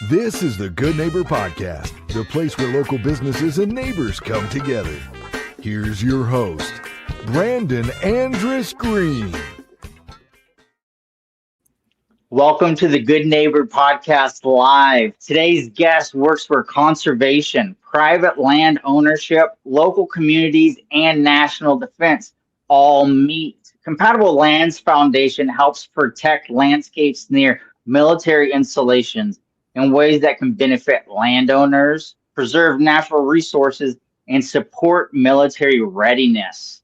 This is the Good Neighbor Podcast, the place where local businesses and neighbors come together. Here's your host, Brandon Andrus Green. Welcome to the Good Neighbor Podcast Live. Today's guest works for conservation, private land ownership, local communities, and national defense all meet. Compatible Lands Foundation helps protect landscapes near military installations in ways that can benefit landowners, preserve natural resources, and support military readiness.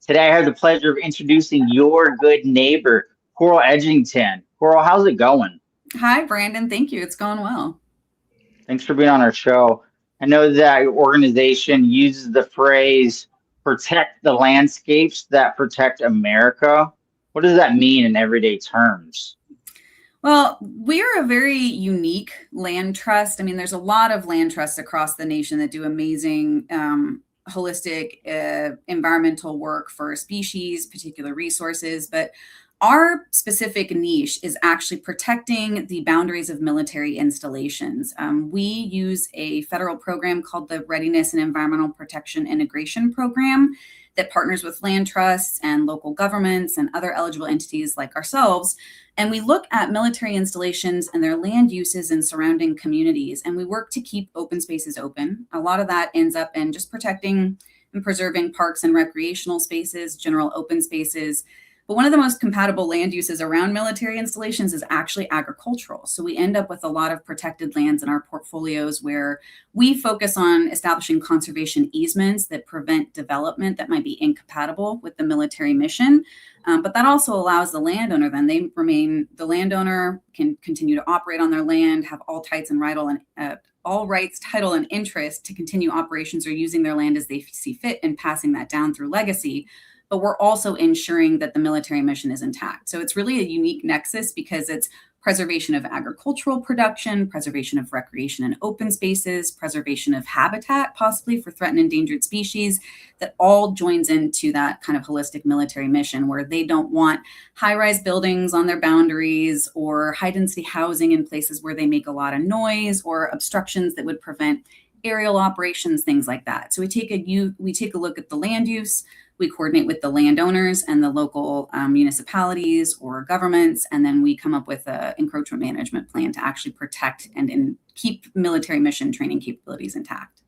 Today, I have the pleasure of introducing your good neighbor, Coral Eginton. Coral, how's it going? Hi, Brandon. Thank you. It's going well. Thanks for being on our show. I know that your organization uses the phrase, protect the landscapes that protect America. What does that mean in everyday terms? Well, we're a very unique land trust. I mean, there's a lot of land trusts across the nation that do amazing holistic environmental work for species, particular resources, but our specific niche is actually protecting the boundaries of military installations. We use a federal program called the Readiness and Environmental Protection Integration Program that partners with land trusts and local governments and other eligible entities like ourselves. And we look at military installations and their land uses in surrounding communities. And we work to keep open spaces open. A lot of that ends up in just protecting and preserving parks and recreational spaces, general open spaces. But one of the most compatible land uses around military installations is actually agricultural. So we end up with a lot of protected lands in our portfolios where we focus on establishing conservation easements that prevent development that might be incompatible with the military mission. But that also allows the landowner, the landowner can continue to operate on their land, have all rights, title, and interest to continue operations or using their land as they see fit and passing that down through legacy. But we're also ensuring that the military mission is intact. So it's really a unique nexus because it's preservation of agricultural production, preservation of recreation and open spaces, preservation of habitat, possibly for threatened and endangered species, that all joins into that kind of holistic military mission where they don't want high-rise buildings on their boundaries or high-density housing in places where they make a lot of noise or obstructions that would prevent aerial operations, things like that. So we take a look at the land use. We coordinate with the landowners and the local municipalities or governments, and then we come up with an encroachment management plan to actually protect and keep military mission training capabilities intact.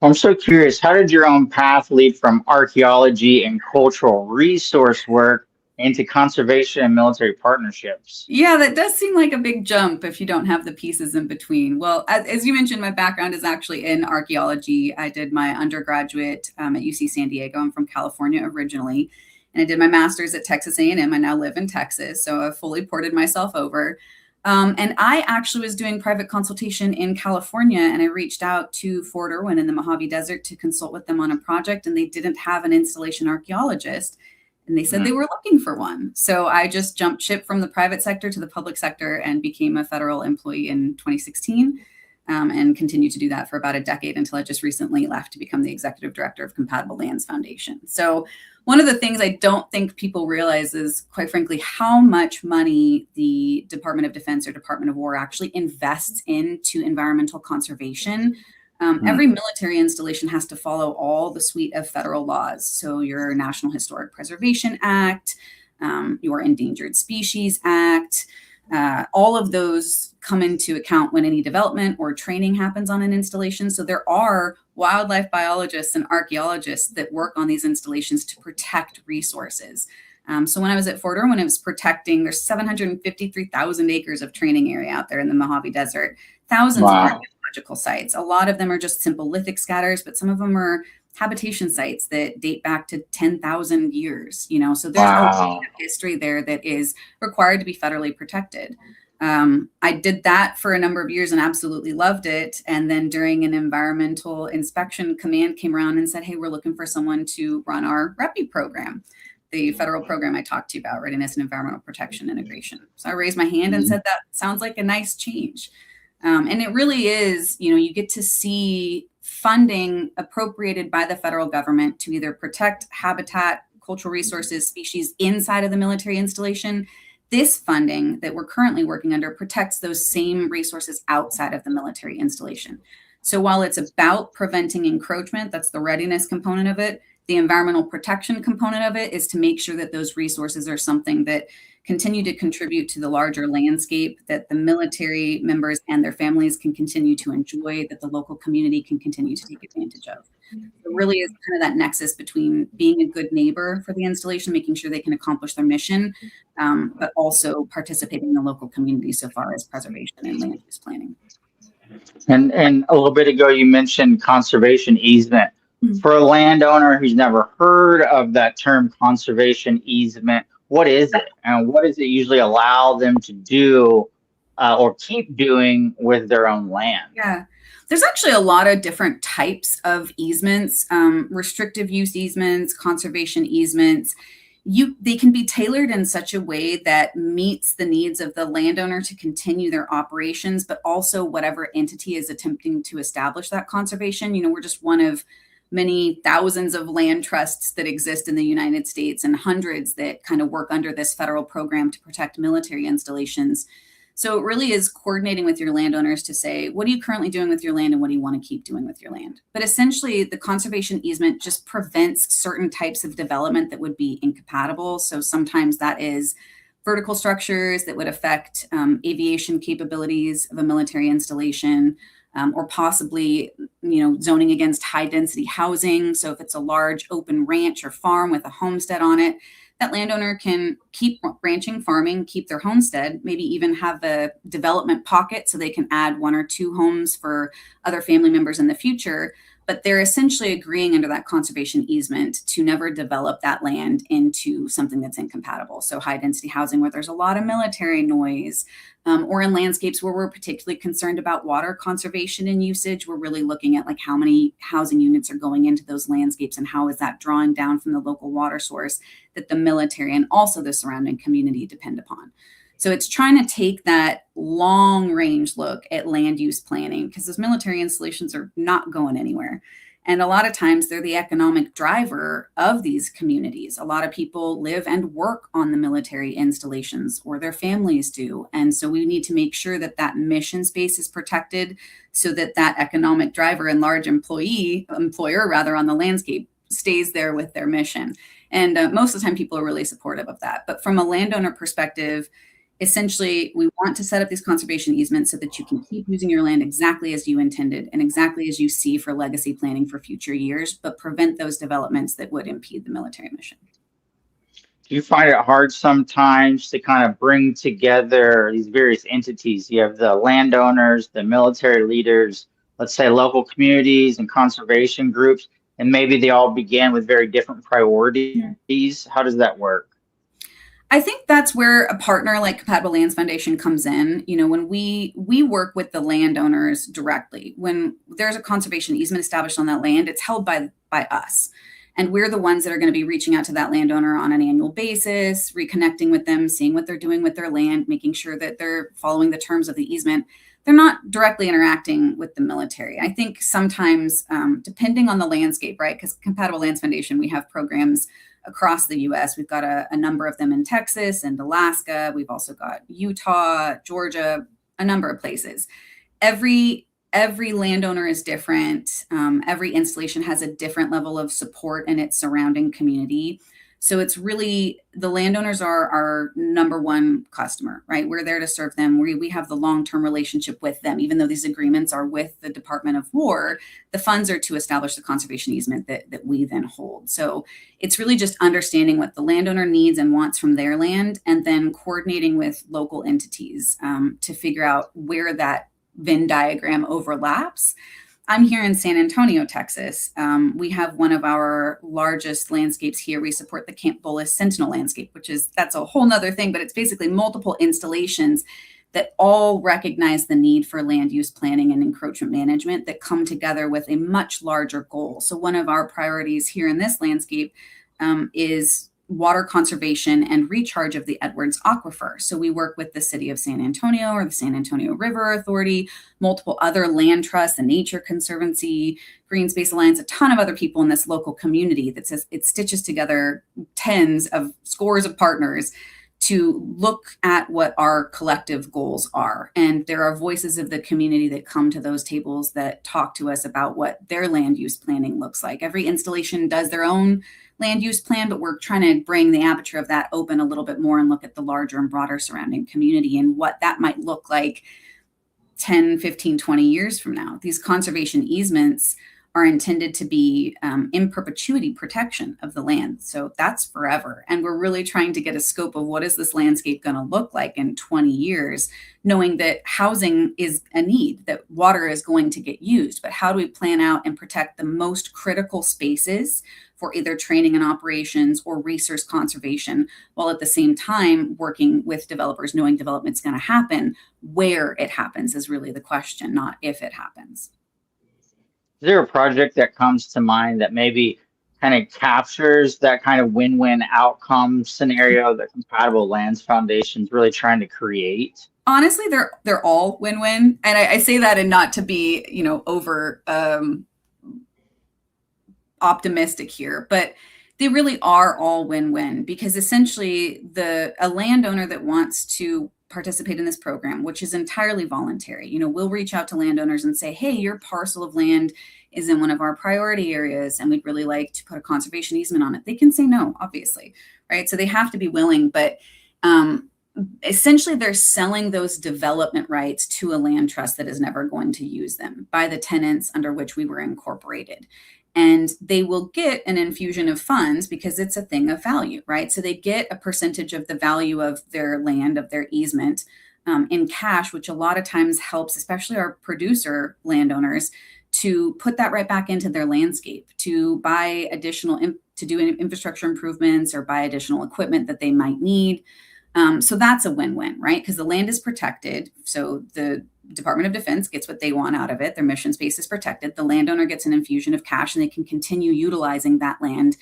I'm so curious, how did your own path lead from archaeology and cultural resource work into conservation and military partnerships? Yeah, that does seem like a big jump if you don't have the pieces in between. Well, as you mentioned, my background is actually in archaeology. I did my undergraduate at UC San Diego. I'm from California originally, and I did my master's at Texas A&M. I now live in Texas, so I fully ported myself over. And I actually was doing private consultation in California, and I reached out to Fort Irwin in the Mojave Desert to consult with them on a project, and they didn't have an installation archaeologist. And they said they were looking for one. So I just jumped ship from the private sector to the public sector and became a federal employee in 2016 and continued to do that for about a decade until I just recently left to become the executive director of Compatible Lands Foundation. So one of the things I don't think people realize is, quite frankly, how much money the Department of Defense or Department of War actually invests into environmental conservation. Every military installation has to follow all the suite of federal laws. So your National Historic Preservation Act, your Endangered Species Act, all of those come into account when any development or training happens on an installation. So there are wildlife biologists and archaeologists that work on these installations to protect resources. So when I was at Fort Irwin, it was protecting, there's 753,000 acres of training area out there in the Mojave Desert, thousands of archaeological sites. A lot of them are just simple lithic scatters, but some of them are habitation sites that date back to 10,000 years, so there's a lot of history there that is required to be federally protected. I did that for a number of years and absolutely loved it. And then during an environmental inspection, command came around and said, hey, we're looking for someone to run our REPI program, the federal program I talked to you about, Readiness and Environmental Protection Integration. So I raised my hand and said, that sounds like a nice change. And it really is, you get to see funding appropriated by the federal government to either protect habitat, cultural resources, species inside of the military installation This funding that we're currently working under protects those same resources outside of the military installation. So while it's about preventing encroachment, that's the readiness component of it, the environmental protection component of it is to make sure that those resources are something that continue to contribute to the larger landscape, that the military members and their families can continue to enjoy, that the local community can continue to take advantage of. It really is kind of that nexus between being a good neighbor for the installation, making sure they can accomplish their mission, but also participating in the local community so far as preservation and land use planning. And a little bit ago, you mentioned conservation easement. For a landowner who's never heard of that term conservation easement, what is it? And what does it usually allow them to do or keep doing with their own land? Yeah. There's actually a lot of different types of easements, restrictive use easements, conservation easements. They can be tailored in such a way that meets the needs of the landowner to continue their operations, but also whatever entity is attempting to establish that conservation. We're just one of many thousands of land trusts that exist in the United States and hundreds that kind of work under this federal program to protect military installations. So it really is coordinating with your landowners to say, what are you currently doing with your land and what do you want to keep doing with your land? But essentially, the conservation easement just prevents certain types of development that would be incompatible. So sometimes that is vertical structures that would affect aviation capabilities of a military installation, or possibly, zoning against high density housing. So if it's a large open ranch or farm with a homestead on it, that landowner can keep ranching, farming, keep their homestead, maybe even have a development pocket so they can add 1 or 2 homes for other family members in the future. But they're essentially agreeing under that conservation easement to never develop that land into something that's incompatible. So high density housing where there's a lot of military noise, or in landscapes where we're particularly concerned about water conservation and usage. We're really looking at like how many housing units are going into those landscapes and how is that drawing down from the local water source that the military and also the surrounding community depend upon. So it's trying to take that long range look at land use planning because those military installations are not going anywhere. And a lot of times they're the economic driver of these communities. A lot of people live and work on the military installations, or their families do. And so we need to make sure that that mission space is protected so that that economic driver and large employer on the landscape stays there with their mission. And most of the time people are really supportive of that. But from a landowner perspective, essentially, we want to set up these conservation easements so that you can keep using your land exactly as you intended and exactly as you see for legacy planning for future years, but prevent those developments that would impede the military mission. Do you find it hard sometimes to kind of bring together these various entities? You have the landowners, the military leaders, let's say local communities and conservation groups, and maybe they all began with very different priorities. Yeah. How does that work? I think that's where a partner like Compatible Lands Foundation comes in. When we work with the landowners directly, when there's a conservation easement established on that land, it's held by us. And we're the ones that are going to be reaching out to that landowner on an annual basis, reconnecting with them, seeing what they're doing with their land, making sure that they're following the terms of the easement. They're not directly interacting with the military. I think sometimes, depending on the landscape, right? Because Compatible Lands Foundation, we have programs across the U.S. We've got a number of them in Texas and Alaska. We've also got Utah, Georgia, a number of places. Every landowner is different. Every installation has a different level of support in its surrounding community. So it's really, the landowners are our number one customer, right? We're there to serve them. We have the long-term relationship with them. Even though these agreements are with the Department of War, the funds are to establish the conservation easement that we then hold. So it's really just understanding what the landowner needs and wants from their land, and then coordinating with local entities to figure out where that Venn diagram overlaps. I'm here in San Antonio, Texas. We have one of our largest landscapes here. We support the Camp Bullis Sentinel landscape, that's a whole nother thing, but it's basically multiple installations that all recognize the need for land use planning and encroachment management that come together with a much larger goal. So one of our priorities here in this landscape is water conservation and recharge of the Edwards Aquifer. So we work with the city of San Antonio or the San Antonio River Authority, multiple other land trusts, the Nature Conservancy, Green Space Alliance, a ton of other people in this local community that says it stitches together scores of partners to look at what our collective goals are. And there are voices of the community that come to those tables that talk to us about what their land use planning looks like. Every installation does their own land use plan, but we're trying to bring the aperture of that open a little bit more and look at the larger and broader surrounding community and what that might look like 10, 15, 20 years from now. These conservation easements are intended to be in perpetuity protection of the land. So that's forever. And we're really trying to get a scope of what is this landscape going to look like in 20 years, knowing that housing is a need, that water is going to get used. But how do we plan out and protect the most critical spaces for either training and operations or resource conservation, while at the same time working with developers, knowing development's going to happen? Where it happens is really the question, not if it happens. Is there a project that comes to mind that maybe kind of captures that kind of win-win outcome scenario that Compatible Lands Foundation is really trying to create? Honestly, they're all win-win. And I say that and not to be, over optimistic here, but they really are all win-win, because essentially a landowner that wants to participate in this program, which is entirely voluntary, we'll reach out to landowners and say, hey, your parcel of land is in one of our priority areas and we'd really like to put a conservation easement on it. They can say no, obviously, right? So they have to be willing, but essentially they're selling those development rights to a land trust that is never going to use them by the tenants under which we were incorporated. And they will get an infusion of funds because it's a thing of value, right? So they get a percentage of the value of their land, of their easement, in cash, which a lot of times helps, especially our producer landowners, to put that right back into their landscape, to buy additional, to do infrastructure improvements or buy additional equipment that they might need. So that's a win-win, right? Because the land is protected. So the Department of Defense gets what they want out of it. Their mission space is protected. The landowner gets an infusion of cash and they can continue utilizing that land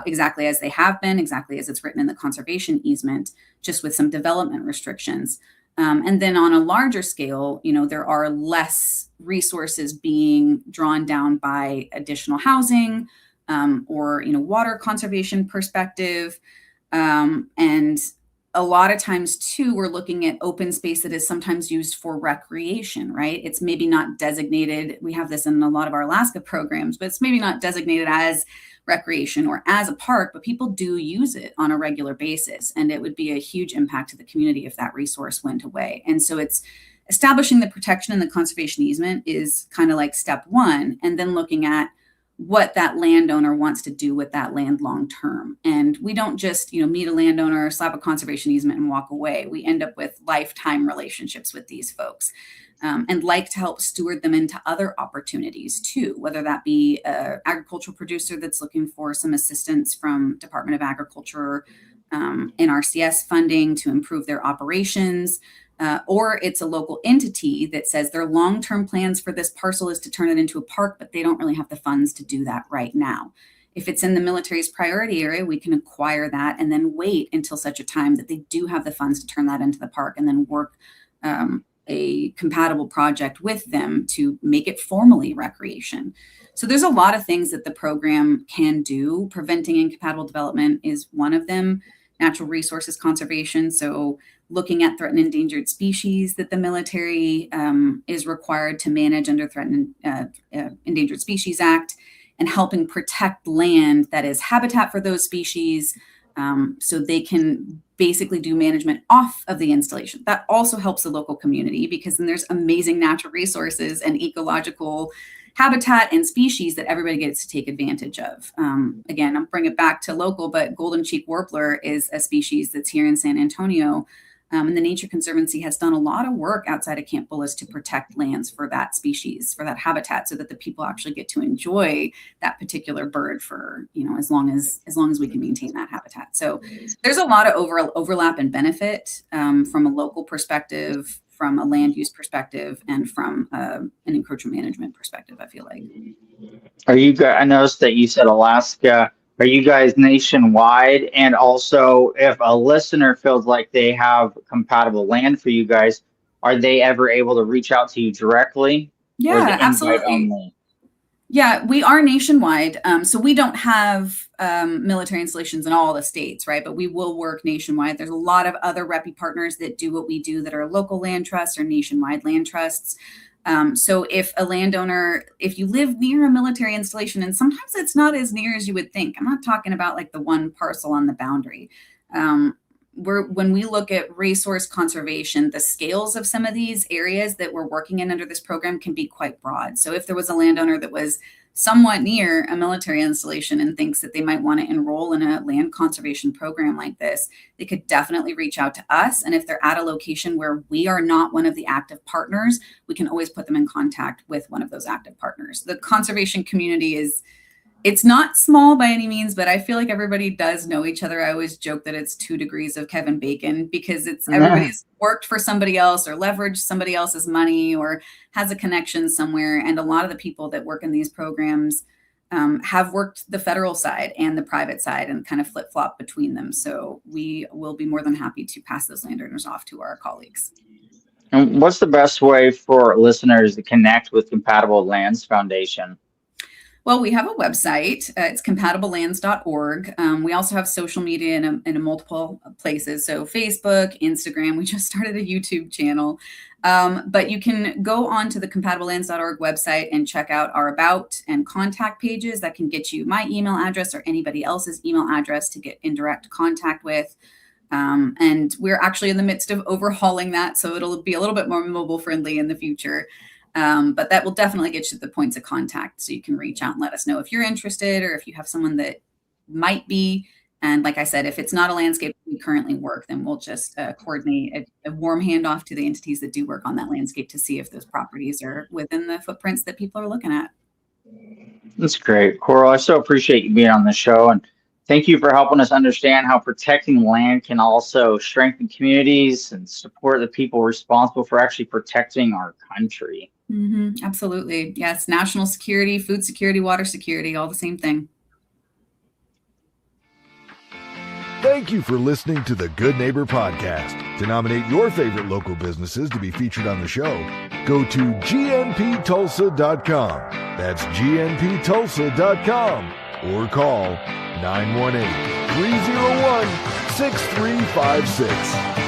exactly as they have been, exactly as it's written in the conservation easement, just with some development restrictions. And then on a larger scale, there are less resources being drawn down by additional housing or, water conservation perspective. And a lot of times too, we're looking at open space that is sometimes used for recreation, right? It's maybe not designated. We have this in a lot of our Alaska programs, but it's maybe not designated as recreation or as a park, but people do use it on a regular basis. And it would be a huge impact to the community if that resource went away. And so it's establishing the protection and the conservation easement is kind of like step one, and then looking at what that landowner wants to do with that land long term. And we don't just, meet a landowner, slap a conservation easement and walk away. We end up with lifetime relationships with these folks, and like to help steward them into other opportunities too, whether that be an agricultural producer that's looking for some assistance from Department of Agriculture, NRCS funding to improve their operations, or it's a local entity that says their long-term plans for this parcel is to turn it into a park, but they don't really have the funds to do that right now. If it's in the military's priority area, we can acquire that and then wait until such a time that they do have the funds to turn that into the park, and then work a compatible project with them to make it formally recreation. So there's a lot of things that the program can do. Preventing incompatible development is one of them. Natural resources conservation, so looking at threatened and endangered species that the military is required to manage under Threatened Endangered Species Act, and helping protect land that is habitat for those species, so they can basically do management off of the installation. That also helps the local community, because then there's amazing natural resources and ecological habitat and species that everybody gets to take advantage of. Again, I'm bringing it back to local, but golden cheek warbler is a species that's here in San Antonio. And the Nature Conservancy has done a lot of work outside of Camp Bullis to protect lands for that species, for that habitat, so that the people actually get to enjoy that particular bird for, as long as we can maintain that habitat. So there's a lot of overlap and benefit from a local perspective, from a land use perspective, and from an encroachment management perspective, I feel like. Are you guys, I noticed that you said Alaska. Are you guys nationwide? And also, if a listener feels like they have compatible land for you guys, are they ever able to reach out to you directly? Yeah, absolutely. Yeah, we are nationwide. So we don't have military installations in all the states, right? But we will work nationwide. There's a lot of other REPI partners that do what we do that are local land trusts or nationwide land trusts. So if a landowner, if you live near a military installation, and sometimes it's not as near as you would think, I'm not talking about like the one parcel on the boundary. When we look at resource conservation, the scales of some of these areas that we're working in under this program can be quite broad. So if there was a landowner that was somewhat near a military installation and thinks that they might want to enroll in a land conservation program like this, they could definitely reach out to us. And if they're at a location where we are not one of the active partners, we can always put them in contact with one of those active partners. The conservation community it's not small by any means, but I feel like everybody does know each other. I always joke that it's 2 degrees of Kevin Bacon because everybody's worked for somebody else or leveraged somebody else's money or has a connection somewhere. And a lot of the people that work in these programs have worked the federal side and the private side and kind of flip-flop between them. So we will be more than happy to pass those landowners off to our colleagues. And what's the best way for listeners to connect with Compatible Lands Foundation? Well, we have a website. It's compatiblelands.org. We also have social media in multiple places. So Facebook, Instagram. We just started a YouTube channel. But you can go on to the compatiblelands.org website and check out our about and contact pages that can get you my email address or anybody else's email address to get in direct contact with. And we're actually in the midst of overhauling that. So it'll be a little bit more mobile friendly in the future. But that will definitely get you the points of contact so you can reach out and let us know if you're interested or if you have someone that might be. And like I said, if it's not a landscape we currently work, then we'll just coordinate a warm handoff to the entities that do work on that landscape to see if those properties are within the footprints that people are looking at. That's great. Coral, I so appreciate you being on the show. And thank you for helping us understand how protecting land can also strengthen communities and support the people responsible for actually protecting our country. Mm-hmm, absolutely. Yes. National security, food security, water security, all the same thing. Thank you for listening to the Good Neighbor Podcast. To nominate your favorite local businesses to be featured on the show, go to gnptulsa.com. That's gnptulsa.com or call 918-301-6356.